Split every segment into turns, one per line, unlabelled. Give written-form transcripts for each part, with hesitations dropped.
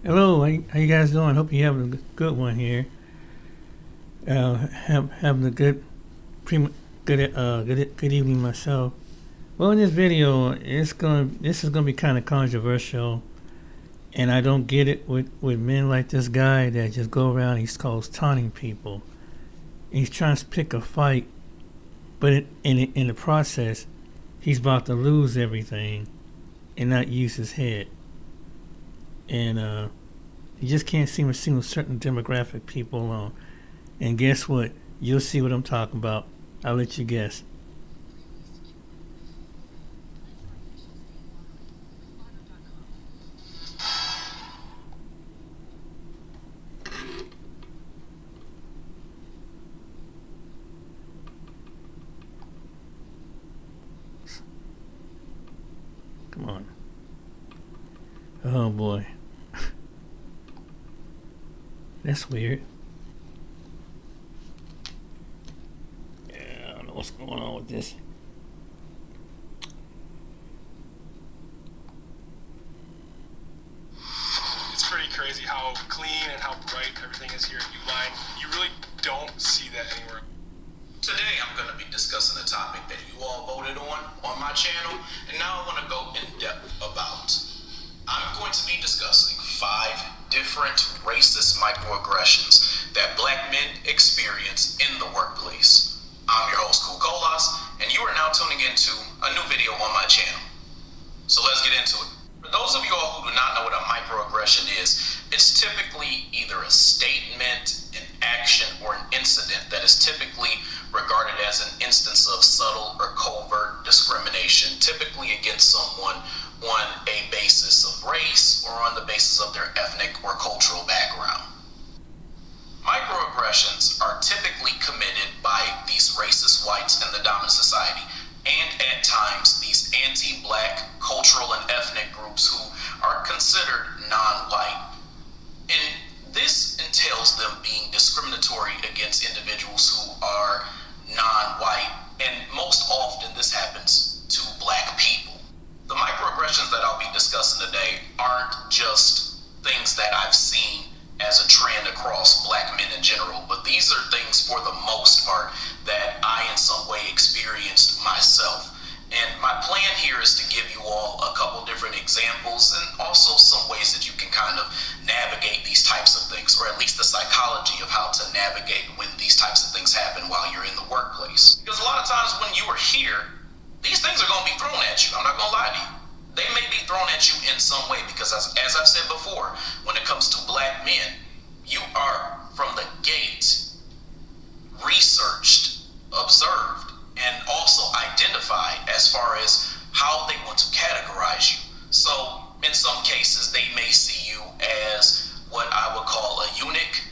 Hello, how you guys doing? Hope you're having a good one here. Having a good evening myself. Well, in this video, this is gonna be kind of controversial, and I don't get it with men like this guy that just go around. He's called taunting people. He's trying to pick a fight, but in the process, he's about to lose everything and not use his head. And you just can't seem to see with certain demographic people on. And guess what? You'll see what I'm talking about. I'll let you guess. Come on. Oh boy. That's weird. Yeah, I don't know what's going on with this.
It's pretty crazy how clean and how bright everything is here at Uline. You really don't see that anywhere.
Today I'm going to be discussing a topic that you all voted on my channel, and now I want to go in depth about. I'm going to be discussing 5 different racist microaggressions that black men experience in the workplace. I'm your host, Cool Colas, and you are now tuning into a new video on my channel. So let's get into it. For those of you all who do not know what a microaggression is, it's typically either a statement, an action, or an incident that is typically regarded as an instance of subtle or covert discrimination, typically against someone on a basis of race or on the basis of their ethnic or cultural background. Microaggressions are typically committed by these racist whites in the dominant society, and at times these anti-black cultural and ethnic groups who are considered non-white. And this entails them being discriminatory against individuals who are non-white, and most often this happens to black people. The microaggressions that I'll be discussing today aren't just things that I've seen as a trend across black men in general, but these are things for the most part that I in some way experienced myself. And my plan here is to give you all a couple different examples and also some ways that you can kind of navigate these types of things, or at least the psychology of how to navigate when these types of things happen while you're in the workplace. Because a lot of times when you are here, these things are going to be thrown at you. I'm not going to lie to you. They may be thrown at you in some way because, as I've said before, when it comes to black men, you are from the gate researched, observed, and also identified as far as how they want to categorize you. So in some cases, they may see you as what I would call a eunuch.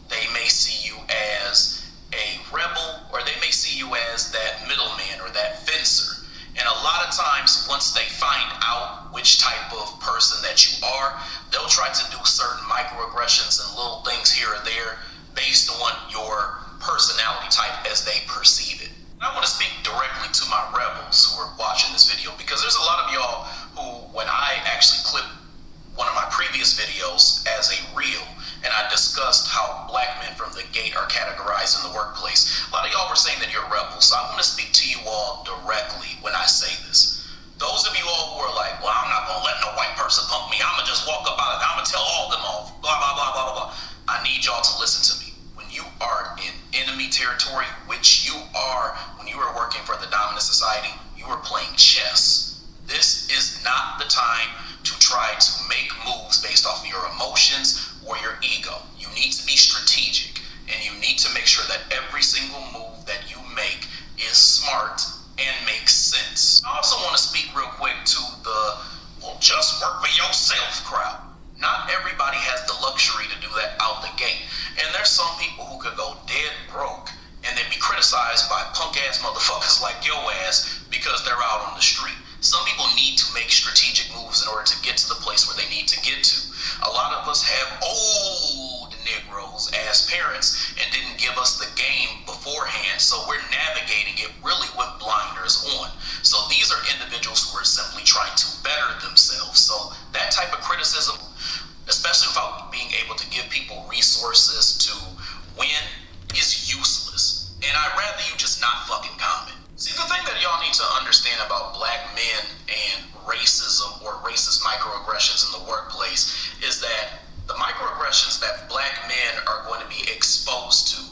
They may see you as a rebel, or they may see you as that middleman or that fencer. And a lot of times, once they find out which type of person that you are, they'll try to do certain microaggressions and little things here or there based on your personality type as they perceive it. I want to speak directly to my rebels who are watching this video, because there's a lot of y'all who, when I actually clipped one of my previous videos as a reel, and I discussed how black men from the gate are categorized in the workplace, a lot of y'all were saying that you're rebels. So I want to speak to you all directly when I say this. Those of you all who are like, well, I'm not going to let no white person punk me. I'm going to just walk up out of it. I'm going to tell all of them off. Blah, blah, blah, blah, blah, blah. I need y'all to listen to me. When you are in enemy territory, which you are when you are working for the dominant society, you are playing chess. This is not the time to try to make moves based off of your emotions or your ego. You need to be strategic, and you need to make sure that every single move that you make is smart and makes sense. I also want to speak real quick to the, well, just work for yourself crowd. Not everybody has the luxury to do that out the gate. And there's some people who could go dead broke and then be criticized by punk ass motherfuckers like your ass because they're out on the street. Some people need to make strategic moves in order to get to the place where they need to get to. A lot of us have old Negroes as parents and didn't give us the game beforehand, so we're navigating it really with blinders on. So these are individuals who are simply trying to better themselves. So that type of criticism, especially without microaggressions in the workplace is that the microaggressions that black men are going to be exposed to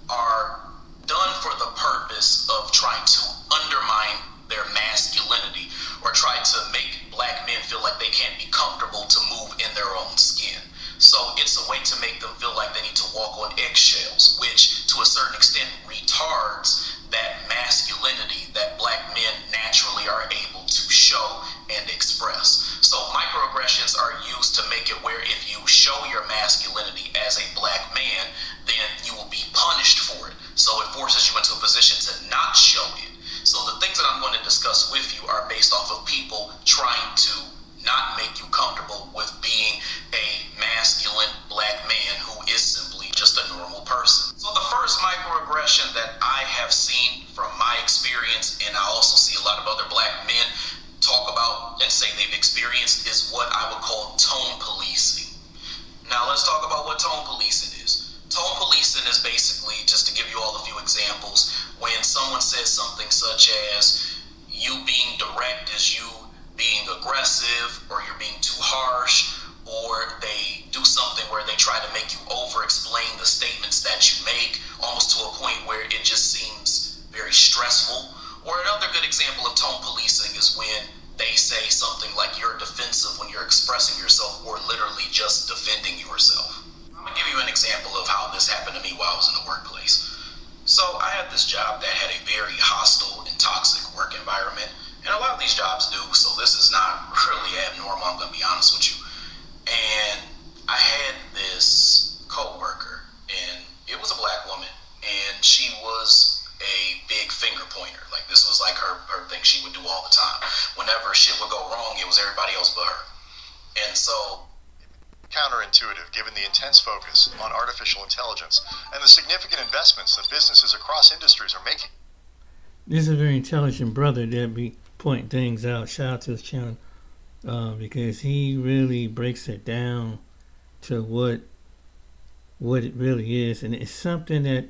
are done for the purpose of trying to undermine their masculinity or try to make black men feel like they can't be comfortable to move in their own skin. So it's a way to make them feel like they need to walk on eggshells, which to a certain extent retards that masculinity that black men naturally are able to show and express. So microaggressions are used to make it where if you show your masculinity as a black man, then you will be punished for it. So it forces you into a position to not show it. So the things that I'm going to discuss with you are based off of people trying to not make you comfortable with being a masculine black man who is simply just a normal person. So the first microaggression that I have seen from my experience, and I also see a lot of other black men talk about and say they've experienced, is what I would call tone policing. Now let's talk about what tone policing is. Tone policing is basically, just to give you all a few examples, when someone says something such as you being direct is you being aggressive, or you're being too harsh, or they do something where they try to make you over-explain the statements that you make, almost to a point where it just seems very stressful. Or another good example of tone policing is when they say something like you're defensive when you're expressing yourself, or literally just defending yourself. I'm gonna give you an example of how this happened to me while I was in the workplace. So I had this job that had a very hostile and toxic work environment. And a lot of these jobs do, so this is not really abnormal, I'm gonna be honest with you. And I had this co-worker, and it was a black woman, and she was a big finger pointer. Like, this was like her thing she would do all the time. Whenever shit would go wrong, it was everybody else but her. And so
counterintuitive given the intense focus on artificial intelligence and the significant investments that businesses across industries are making.
This is a very intelligent brother that be pointing things out. Shout out to his channel because he really breaks it down to what it really is, and it's something that,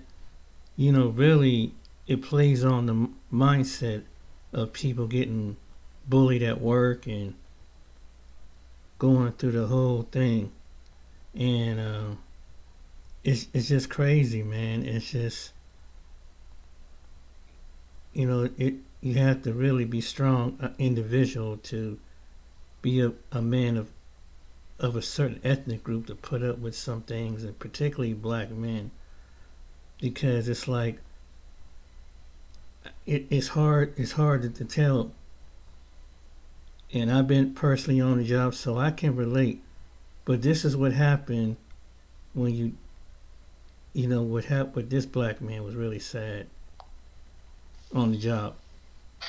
you know, really it plays on the mindset of people getting bullied at work and going through the whole thing. And it's just crazy, man. It's just, you know, you have to really be strong individual to be a man of a certain ethnic group to put up with some things, and particularly black men, because it's like it's hard to tell. And I've been personally on the job, so I can relate. But this is what happened when you know what happened with this black man was really sad on the job.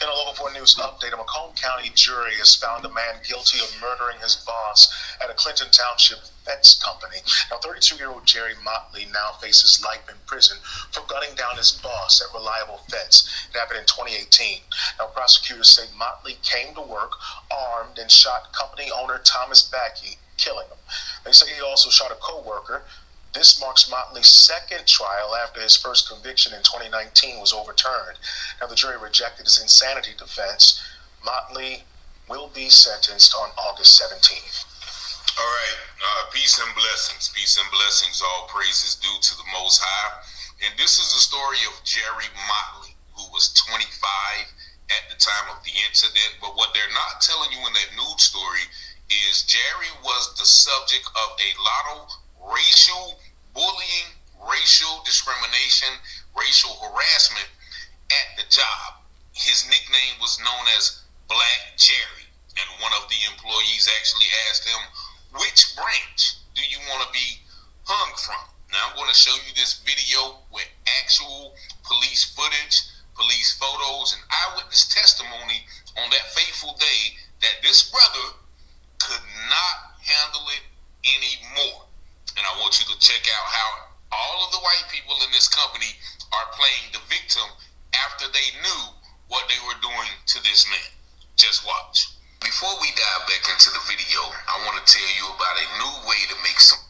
In a Local 4 News update, a Macomb County jury has found a man guilty of murdering his boss at a Clinton Township fence company. Now, 32-year-old Jerry Motley now faces life in prison for gunning down his boss at Reliable Fence. It happened in 2018. Now, prosecutors say Motley came to work armed and shot company owner Thomas Backey, killing him. They say he also shot a co-worker. This marks Motley's second trial after his first conviction in 2019 was overturned. Now, the jury rejected his insanity defense. Motley will be sentenced on August 17th.
All right, peace and blessings. Peace and blessings, all praises due to the Most High. And this is the story of Jerry Motley, who was 25 at the time of the incident. But what they're not telling you in that news story is Jerry was the subject of a lot of racial bullying, racial discrimination, racial harassment at the job. His nickname was known as Black Jerry, and one of the employees actually asked him, which branch do you want to be hung from? Now I'm going to show you this video with actual police footage, police photos, and eyewitness testimony on that fateful day that this brother could not handle it anymore. And I want you to check out how all of the white people in this company are playing the victim after they knew what they were doing to this man. Just watch. Before we dive back into the video, I want to tell you about a new way to make some.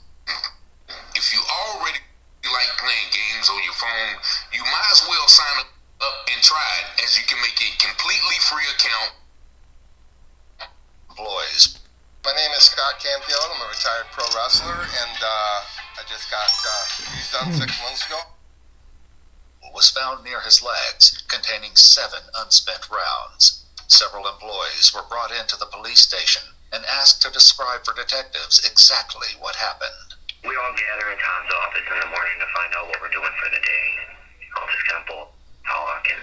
If you already like playing games on your phone, you might as well sign up and try it, as you can make a completely free account.
Boys. My name is Scott
Scott Canfield. I'm a retired pro wrestler, and I just got these done 6 months ago.
Was found near his legs, containing 7 unspent rounds. Several employees were brought into the police station and asked to describe for detectives exactly what happened.
We all gather in Tom's office in the morning to find out what we're doing for the day, and I'll just kind of talk and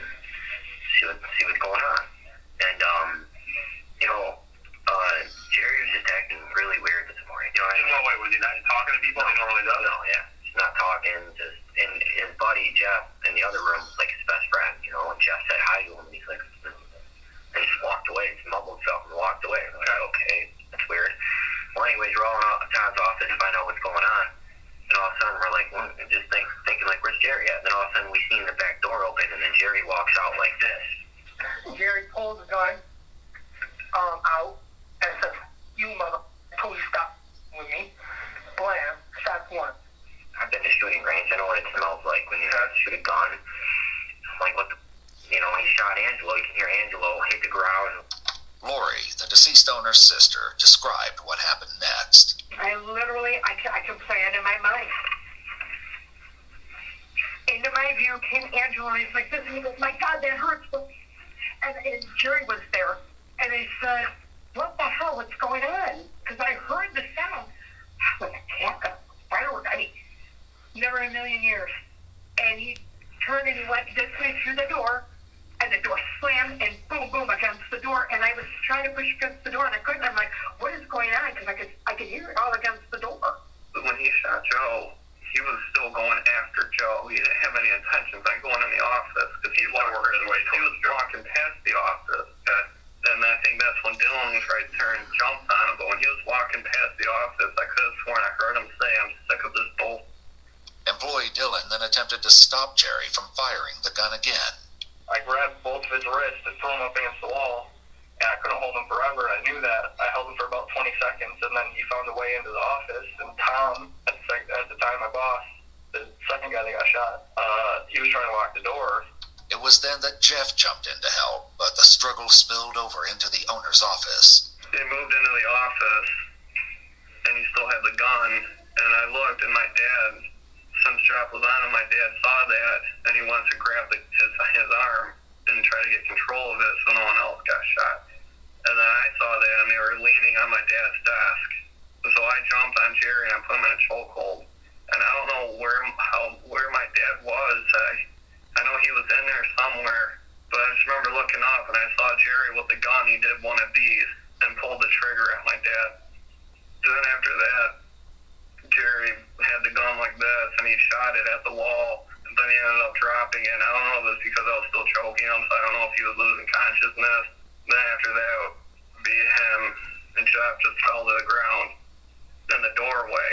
see what's going on. And Jerry was just acting really weird this morning.
In what way? Was he not talking to people?
No,
he normally does?
No, yeah, just not talking. Just and his buddy Jeff in the other room, like his best friend. And Jeff said hi to him, and he's like, and he just walked away, just mumbled stuff and walked away. I'm like, okay, that's weird. Well, anyways, we're all in Tom's office to find out what's going on. And all of a sudden, we're like, just thinking like, where's Jerry at? And then all of a sudden, we see the back door open, and then Jerry walks out like this.
Jerry pulls the gun out and says, "You mother, please stop with me." Blam, shot one.
I've been to shooting range. I know what it smells like when you shoot a gun. I'm like, what the... he shot Angelo. You can hear Angelo hit the ground.
Lori, the deceased owner's sister, described what happened next.
I can play it in my mind. Into my view came Angelo, and he's like this, and he goes, "My God, that hurts." And Jerry was there, and he said, "What the hell? What's going on?" Because I heard the sound. Like a cat, firework. I mean, never in a million years. And he turned and he went this way through the door, and the door slammed and boom, boom against the door. And I was trying to push against the door, and I couldn't. I'm like, what is going on? Because I could hear it all against the door.
But when he shot Joe, he was still going after Joe. He didn't have any intentions on going in the office because he was walking past the office. And I think that's when Dylan was right there and jumped on him. But when he was walking past the office, I could have sworn I heard him say, "I'm sick of this bull."
Employee Dylan then attempted to stop Jerry from firing the gun again.
I grabbed both of his wrists and threw him up against the wall, and I couldn't hold him forever, and I knew that. I held him for about 20 seconds, and then he found a way into the office, and Tom, at the time my boss, the second guy that got shot, he was trying to lock the door.
It was then that Jeff jumped in to help, but the struggle spilled over into the owner's office.
They moved into the office, and he still had the gun, and I looked, and my dad, some strap was on him, my dad saw that, and he wanted to grab his arm and try to get control of it so no one else got shot. And then I saw that, and they were leaning on my dad's desk. And so I jumped on Jerry, and I put him in a chokehold. And I don't know where my dad was. I know he was in there somewhere, but I just remember looking up, and I saw Jerry with the gun. He did one of these and pulled the trigger at my dad. Then after that, Jerry had the gun like this, and he shot it at the wall, and then he ended up dropping it. I don't know if it was because I was still choking him, so I don't know if he was losing consciousness. Then after that, him and Jeff just fell to the ground in the doorway.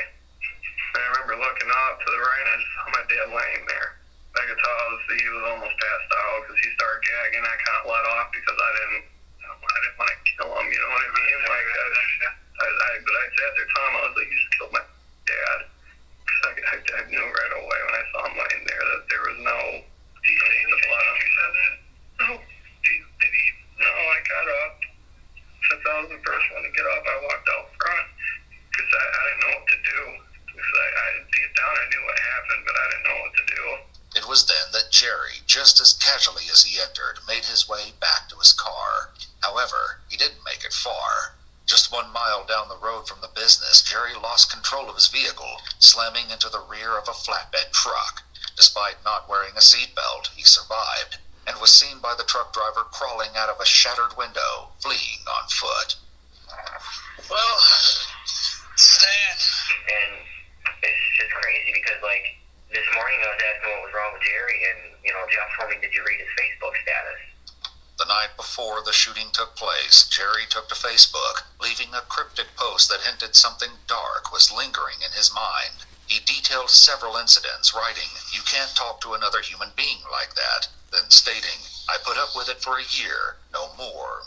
And I remember looking up to the right, and I just saw my dad laying there. I could tell he was almost passed out because he started gagging. I kind of let off because I didn't want to kill him, you know what I mean? Like, but I sat there telling him, I was like, "You just killed my dad." Because I knew right away when I saw him laying there that there was no stain of blood on him. No. Did he? No, I got up. Since I was the first one to get up, I walked out front because I didn't know what to do. Because I deep down I knew what happened, but I didn't know what to do.
It was then that Jerry, just as casually as he entered, made his way back to his car. However, he didn't make it far. Just 1 mile down the road from the business, Jerry lost control of his vehicle, slamming into the rear of a flatbed truck. Despite not wearing a seatbelt, he survived, and was seen by the truck driver crawling out of a shattered window, fleeing on foot.
Well, Stan. And it's just crazy because, like, this morning I was asking what was wrong with Jerry, and, Jeff told me, "Did you read his Facebook status?"
The night before the shooting took place, Jerry took to Facebook, leaving a cryptic post that hinted something dark was lingering in his mind. He detailed several incidents, writing, "You can't talk to another human being like that," then stating, "I put up with it for a year, no more."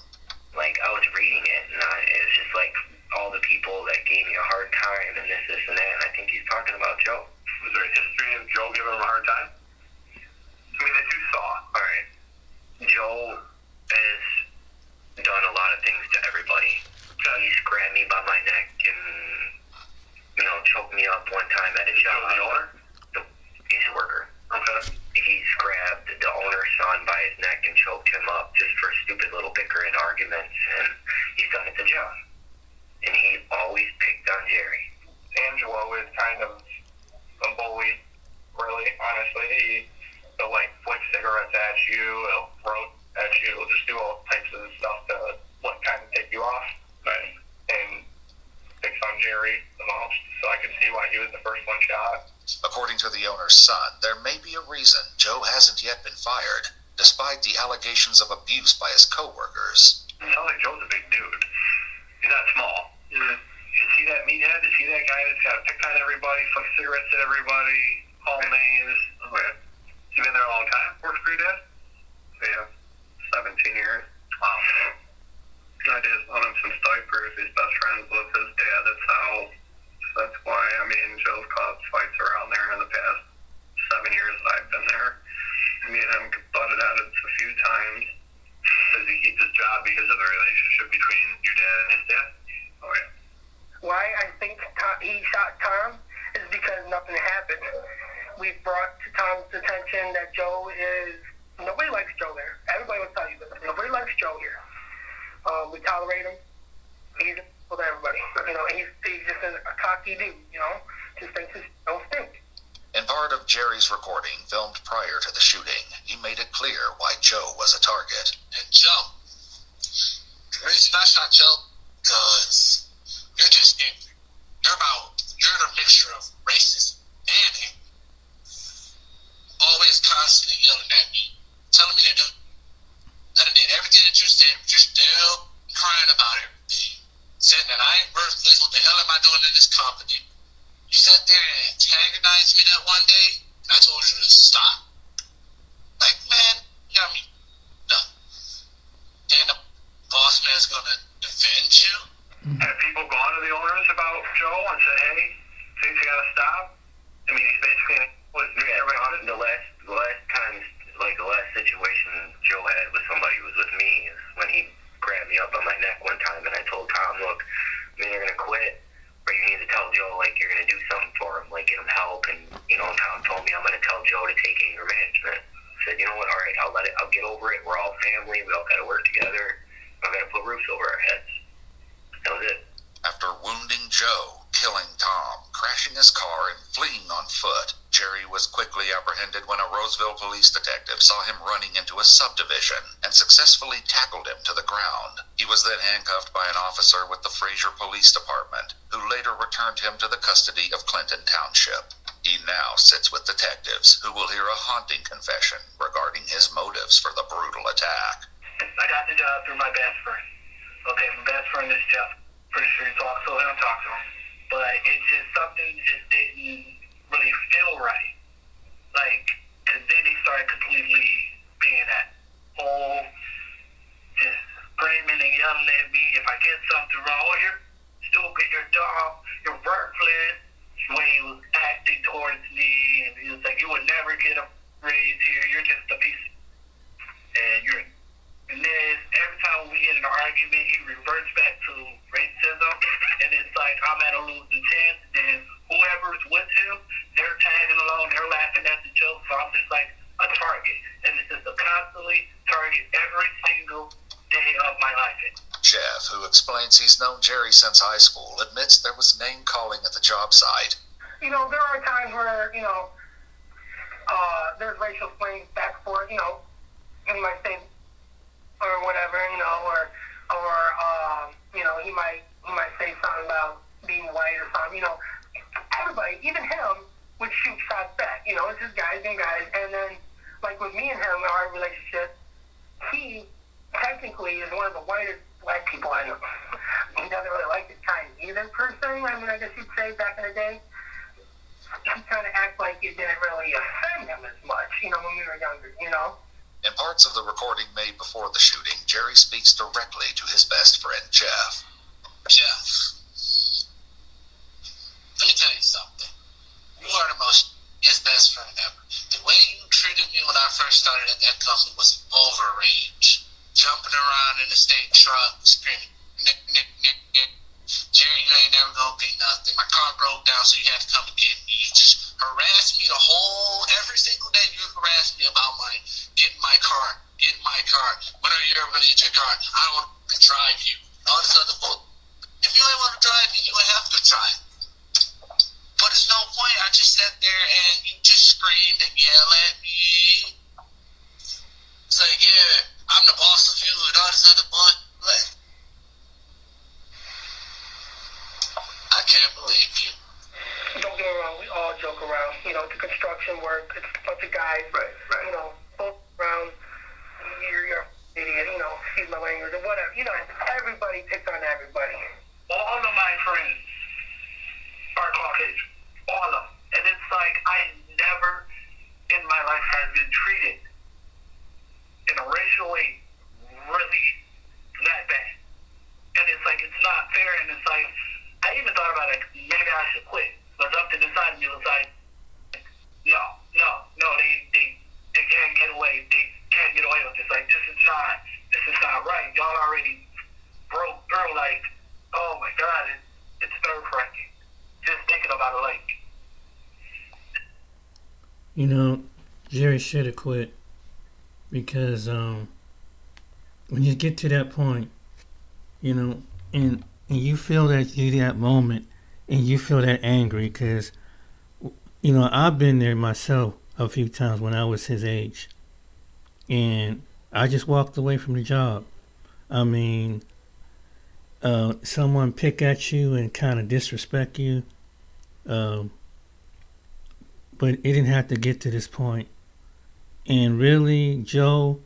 Like, I was reading it, and it was just like all the people that gave me a hard time, and this, and that, and I think he's talking about Joe.
Was there a history of Joe giving him a hard time? I mean, that you saw.
All right. Joe has done a lot of things to everybody. He's grabbed me by my neck and met at Jeff.
The owner?
He's a worker.
Okay.
He's grabbed the owner's son by his neck and choked him up just for stupid little bickering arguments, and he's done it to Jeff. And he always picked on Jerry.
Angelo is kind of a bully, really, honestly. He'll, like, flick cigarettes at you, he'll throw at you, he'll just do all types of stuff to, like, kind of take you off. Right. And picks on Jerry the most, so I could see why he was the first one shot.
According to the owner's son, there may be a reason Joe hasn't yet been fired, despite the allegations of abuse by his co-workers.
It sounds like Joe's a big dude. He's not small. Mm-hmm. You see that meathead? You see that guy that's got to pick on everybody, flick cigarettes at everybody, call names? Oh, yeah. You been there a long time? Worked for your dad? Yeah, 17 years. Wow. My dad's known him since diapers. He's best friends with his dad. That's why, I mean, Joe's caused fights around there in the past 7 years that I've been there. Me and him butted at it a few times. Does he keep his job because of the relationship between your dad and his dad? Oh, yeah.
Why I think he shot Tom is because nothing happened. We brought to Tom's attention that Joe is... Nobody likes Joe there. Everybody will tell you this. Nobody likes Joe here. We tolerate him. He's with everybody. You know, he's just a cocky dude, you know? Just thinks his don't stink.
In part of Jerry's recording, filmed prior to the shooting, he made it clear why Joe was a target.
And Joe, the reason I shot Joe, because you're just ignorant. You're the mixture of racist and ignorant. Always constantly yelling at me, telling me to do. I done did everything that you said, but you're still crying about everything. Saying that I ain't worthless, what the hell am I doing in this company? You sat there and antagonized me that one day, and I told you to stop. Like, man, you got me done. Then the boss man's gonna defend you?
Have people gone to the owners about Joe and said, hey, things you gotta stop? I mean, he's basically...
The last time, like the last situation Joe had with somebody who was with me is when he grabbed me up on my neck one time, and I told Tom, look, I'm either gonna quit, or you need to tell Joe, like, you're gonna do something for him, like, get him help. And, you know, Tom told me I'm gonna tell Joe to take anger management. I said, you know what, all right, I'll get over it. We're all family. We all gotta work together. We gotta put roofs over our heads. That was it.
After wounding Joe, killing Tom, crashing his car, and fleeing on foot, Jerry was quickly apprehended when a Roseville police detective saw him running into a subdivision and successfully tackled him to the ground. He was then handcuffed by an officer with the Fraser Police Department, who later returned him to the custody of Clinton Township. He now sits with detectives, who will hear a haunting confession regarding his motives for the brutal attack.
I got the job through my best friend. Okay, my best friend is Jeff. Pretty sure you talk to him. But it's just something just didn't really feel right. Like, cause then he started completely being that whole, just screaming and yelling at me if I get something wrong. Oh, you're stupid, you're dumb, you're worthless. The way he was acting towards me, and he was like, you would never get a raise here, you're just a piece of... And then every time we get in an argument, he reverts back to racism, and it's like I'm at a losing chance. And whoever's with him, they're tagging along, they're laughing at the joke, so I'm just like a target. And it's just a constantly target every single day of my life.
Jeff, who explains he's known Jerry since high school, admits there was name-calling at the job site.
You know, there are times where, you know, there's racial slings back and forth, you know, he might say, or whatever, you know, or you know, he might say something about being white or something, you know. Everybody, even him, would shoot shots back, you know, it's just guys and guys. And then, like with me and him, our relationship, he technically is one of the whitest black people I know. He doesn't really like his kind either, per se. I mean, I guess you'd say back in the day, he kind of acts like it didn't really offend him as much, you know, when we were younger, you know.
In parts of the recording made before the shooting, Jerry speaks directly to his best friend, Jeff.
Jeff, let me tell you something. You are his best friend ever. The way you treated me when I first started at that company was overrage. Jumping around in the state truck, screaming, Nick, Nick, Nick, Nick. Jerry, you ain't never gonna be nothing. My car broke down around, so you had to come and get me. You just harassed me every single day. You harassed me about getting my car. When are you ever going to get your car? I don't want to drive you. All this other bull. If you ain't want to drive me, you ain't have to drive. But it's no point. I just sat there and you just screamed and yelled at me. It's like, yeah, I'm the boss of you and all this other bull. Like, I can't believe you.
Don't get me wrong, we all joke around. You know, the construction work, it's a bunch of guys, you know, both around. You're an idiot, you know, excuse my language, or whatever. You know, everybody picks on everybody.
All of my friends are Caucasian. All of them. And it's like I never in my life have been treated in a racial way really that bad. And it's like, it's not fair. And it's like, I even thought about it, maybe I should quit. But something inside me was like, no, they can't get away. They can't get away with this. Like, this is not right. Y'all already broke through. Like, oh my God, it's nerve-wracking. Just thinking about it, like.
You know, Jerry should have quit because when you get to that point, you know, and you feel that moment, and you feel that angry because, you know, I've been there myself a few times when I was his age, and I just walked away from the job. I mean, someone pick at you and kind of disrespect you, but it didn't have to get to this point. And really, Joe,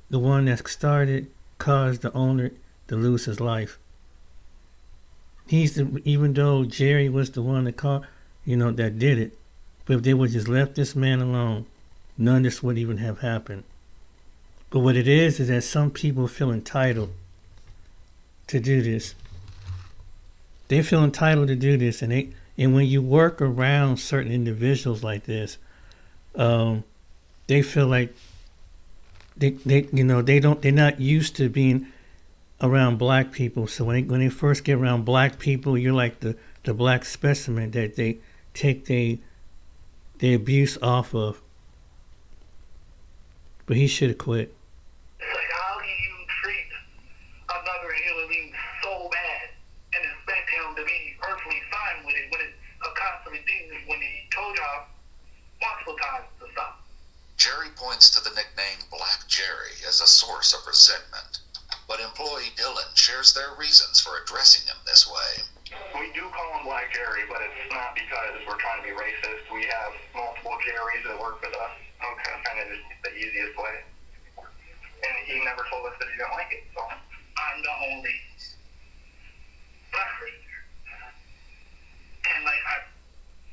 the one that started, caused the owner to lose his life. Even though Jerry was the one that did it, but if they would just left this man alone, none of this would even have happened. But what it is that some people feel entitled to do this. They feel entitled to do this, and when you work around certain individuals like this, they feel like they're not used to being around black people. So when they first get around black people, you're like the black specimen that they take the abuse off of. But he should have quit.
It's like, how do you treat another human being so bad and expect him to be perfectly fine with it when it's a constant thing when he told y'all multiple times to stop?
Jerry points to the nickname Black Jerry as a source of resentment. But employee Dylan shares their reasons for addressing him this way.
We do call him Black Jerry, but it's not because we're trying to be racist. We have multiple Jerrys that work with us. Okay, kind of just the easiest way. And he never told us that he didn't like it, so I'm the only black person here. And like, I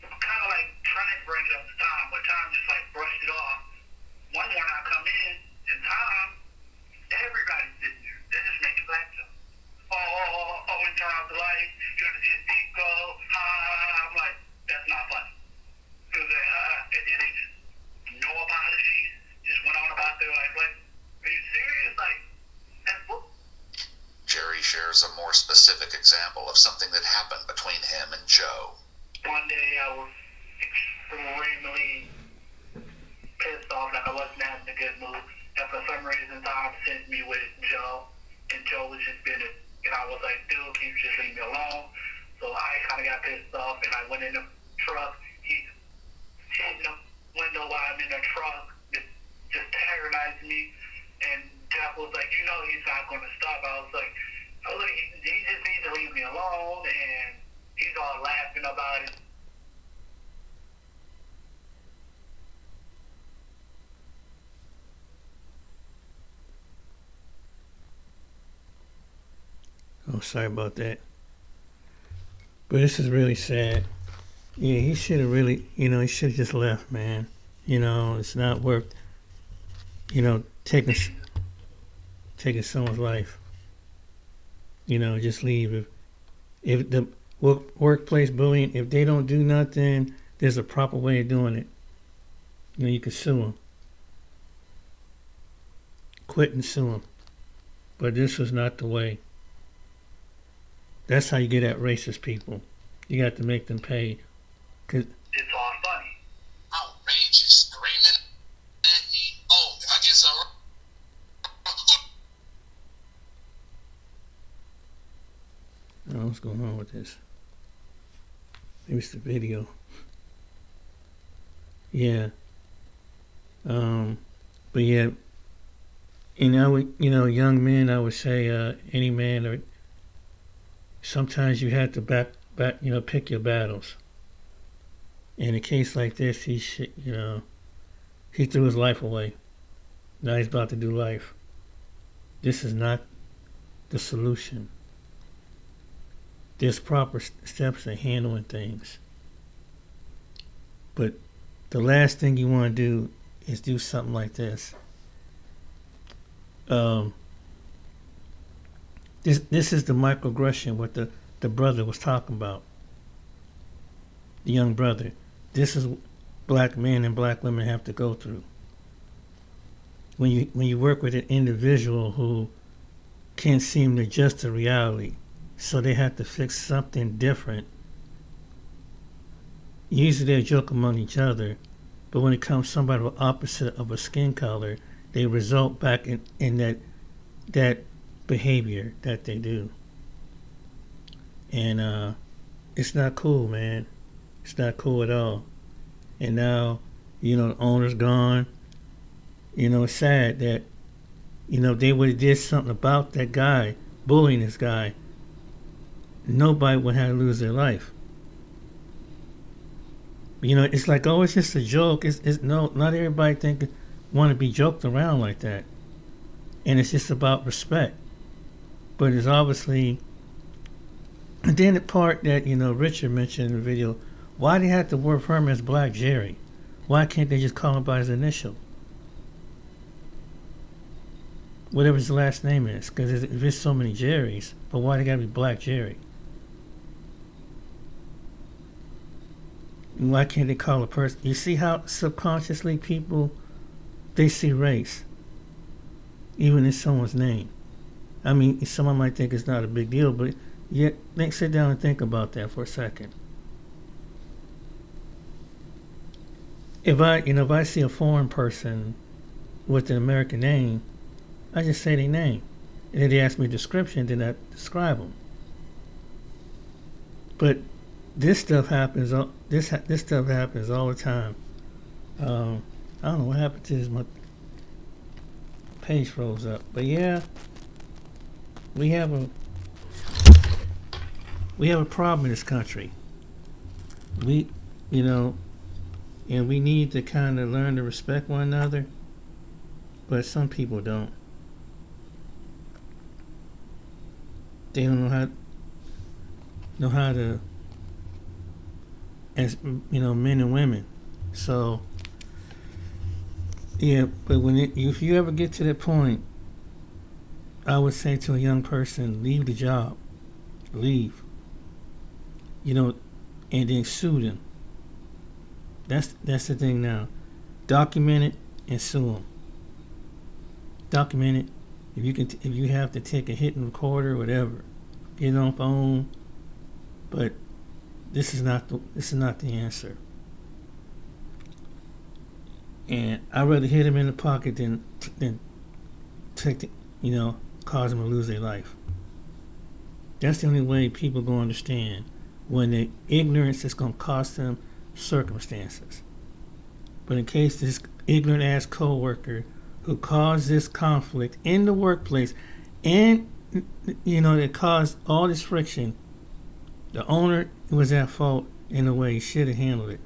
kind of like tried to bring it up to Tom, but Tom just like brushed it off. One morning I come in, and Tom, everybody's sitting there. They're just making black jokes. And Tom's like, you're gonna see a deep go. I'm like, that's not funny. He was like, and then they just no apologies, just went on about their life. Like, are you serious? Like, that's what.
Jerry shares a more specific example of something that happened between him and Joe.
One day I was extremely pissed off, like I wasn't having a good mood. And for some reason, Tom sent me with Joe, and Joe was just being it. And I was like, dude, can you just leave me alone? So I kind of got pissed off, and I went in the truck. He's hitting the window while I'm in the truck, just terrorizing me. And Jeff was like, you know he's not going to stop. I was like, oh, look, he just needs to leave me alone. And he's all laughing about it.
Oh, sorry about that. But this is really sad. Yeah, he should have really, he should have just left, man. It's not worth, taking someone's life. Just leave. If the workplace bullying, if they don't do nothing, there's a proper way of doing it. You can sue them. Quit and sue them. But this was not the way. That's how you get at racist people. You got to make them pay. 'Cause
It's all funny.
Outrageous, screaming at me. Oh, if I get some.
I don't know what's going on with this. Maybe it's the video. Yeah. But yeah, and I would, young men, I would say, any man, or sometimes you have to pick your battles. In a case like this, he threw his life away. Now he's about to do life. This is not the solution. There's proper steps in handling things. But the last thing you want to do is do something like this. This is the microaggression what the brother was talking about. The young brother. This is black men and black women have to go through. When you work with an individual who can't seem to adjust to reality, so they have to fix something different. Usually they joke among each other, but when it comes to somebody with opposite of a skin color, they result back in that behavior that they do. And it's not cool, man. It's not cool at all. And now, the owner's gone. It's sad that, they would have did something about that guy, bullying this guy. Nobody would have to lose their life. It's like, oh, it's just a joke. No, not everybody want to be joked around like that. And it's just about respect. But it's obviously, and then the part that, Richard mentioned in the video, why they have to refer him as Black Jerry? Why can't they just call him by his initial? Whatever his last name is. Because there's so many Jerrys, but why they gotta be Black Jerry? Why can't they call a person? You see how subconsciously people, they see race, even in someone's name. I mean, someone might think it's not a big deal, but yet, sit down and think about that for a second. If I see a foreign person with an American name, I just say their name. And then they ask me a description, then I describe them. But this stuff happens. This stuff happens all the time. I don't know what happened to this. My page froze up. But yeah, we have a problem in this country. And we need to kind of learn to respect one another, but some people don't. They don't know how to, as men and women. So yeah, but if you ever get to that point, I would say to a young person, leave the job, leave. And then sue them. That's the thing now. Document it and sue them. Document it. If you have to take a hit and record or whatever, get it on phone. But this is not the answer. And I'd rather hit him in the pocket than take cause them to lose their life. That's the only way people gonna understand when the ignorance is gonna cost them circumstances. But in case this ignorant ass co-worker who caused this conflict in the workplace and that caused all this friction, the owner was at fault in a way he should have handled it.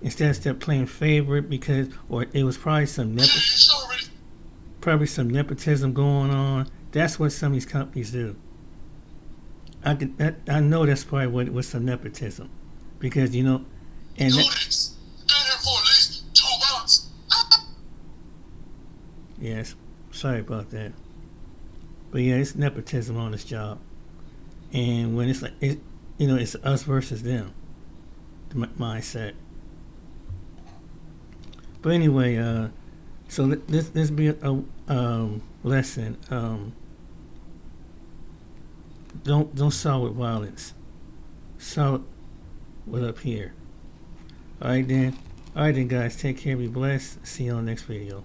Instead of playing favorite or it was probably some nepotism going on. That's what some of these companies do. I know that's probably what it was, some nepotism. Because, and
been here for at least 2 months.
Yes, sorry about that. But yeah, it's nepotism on this job. And when it's like, it's us versus them, the mindset. But anyway, so this be a lesson. Don't solve with violence. salt will appear. Alright then, guys, take care, be blessed. See you on the next video.